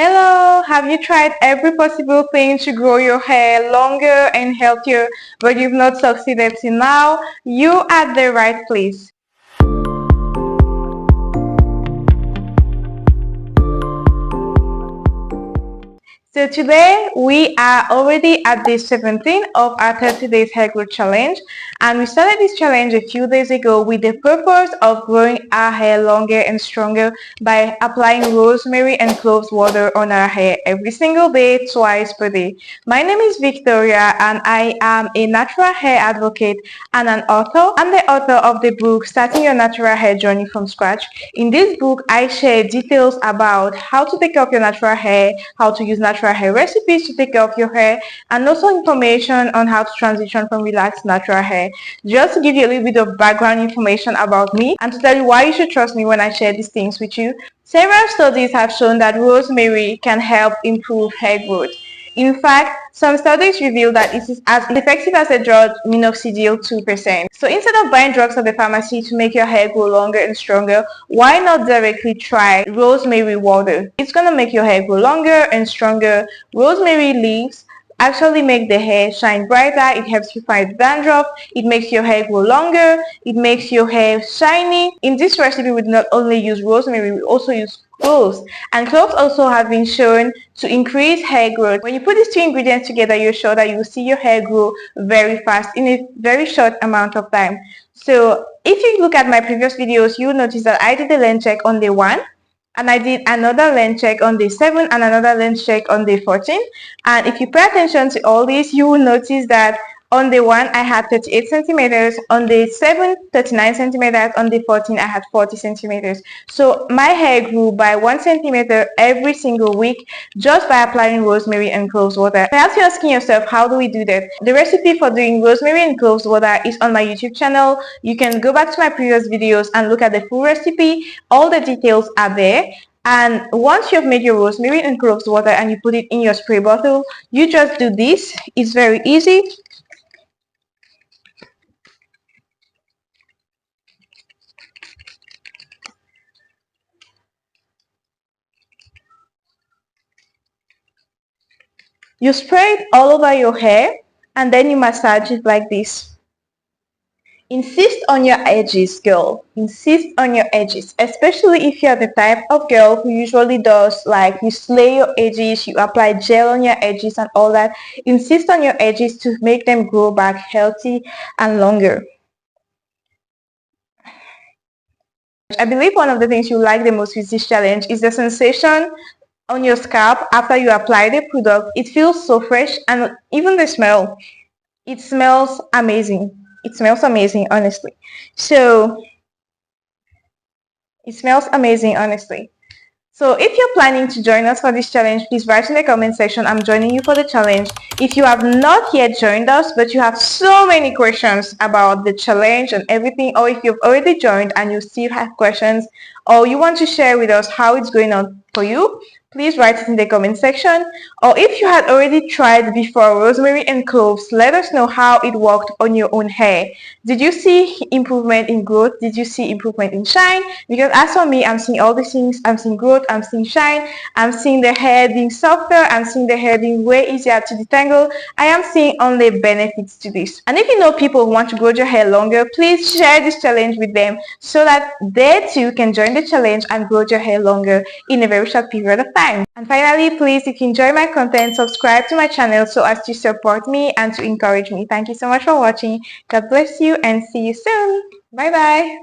Hello, have you tried every possible thing to grow your hair longer and healthier, but you've not succeeded till now? You are at the right place. So today we are already at day 17 of our 30 days hair growth challenge, and we started this challenge a few days ago with the purpose of growing our hair longer and stronger by applying rosemary and cloves water on our hair every single day, twice per day. My name is Victoria and I am a natural hair advocate and an author. I'm the author of the book Starting Your Natural Hair Journey from Scratch. In this book, I share details about how to take care of your natural hair, how to use natural hair recipes to take care of your hair, and also information on how to transition from relaxed natural hair. Just to give you a little bit of background information about me and to tell you why you should trust me when I share these things with you. Several studies have shown that rosemary can help improve hair growth. In fact, some studies reveal that it is as effective as a drug minoxidil 2%. So instead of buying drugs at the pharmacy to make your hair grow longer and stronger, why not directly try rosemary water? It's going to make your hair grow longer and stronger. Rosemary leaves actually make the hair shine brighter. It helps you fight dandruff. It makes your hair grow longer. It makes your hair shiny. In this recipe, we do not only use rosemary, we also use cloves. And cloves also have been shown to increase hair growth. When you put these two ingredients together, you're sure that you will see your hair grow very fast in a very short amount of time. So if you look at my previous videos, you'll notice that I did a length check on day 1. And I did another length check on day 7 and another length check on day 14. And if you pay attention to all this, you will notice that on day 1, I had 38 centimeters. On day 7, 39 centimeters. On day 14, I had 40 centimeters. So my hair grew by 1 centimeter every single week just by applying rosemary and cloves water. Perhaps you're asking yourself, how do we do that? The recipe for doing rosemary and cloves water is on my YouTube channel. You can go back to my previous videos and look at the full recipe. All the details are there. And once you've made your rosemary and cloves water and you put it in your spray bottle, you just do this. It's very easy. You spray it all over your hair and then you massage it like this. Insist on your edges, girl. Insist on your edges, especially if you're the type of girl who usually does like you slay your edges, you apply gel on your edges and all that. Insist on your edges to make them grow back healthy and longer. I believe one of the things you like the most with this challenge is the sensation on your scalp after you apply the product. It feels so fresh, and even the smell, it smells amazing. It smells amazing, honestly. So it smells amazing, honestly. So if you're planning to join us for this challenge, please write in the comment section, I'm joining you for the challenge. If you have not yet joined us, but you have so many questions about the challenge and everything, or if you've already joined and you still have questions, or you want to share with us how it's going on for you, please write it in the comment section. Or if you had already tried before rosemary and cloves, let us know how it worked on your own hair. Did you see improvement in growth? Did you see improvement in shine? Because as for me, I'm seeing all these things. I'm seeing growth, I'm seeing shine, I'm seeing the hair being softer, I'm seeing the hair being way easier to detangle. I am seeing only benefits to this. And if you know people who want to grow your hair longer, please share this challenge with them so that they too can join the challenge and grow your hair longer in a very short period of time. And finally, please, if you enjoy my content, subscribe to my channel so as to support me and to encourage me. Thank you so much for watching. God bless you and see you soon. Bye bye.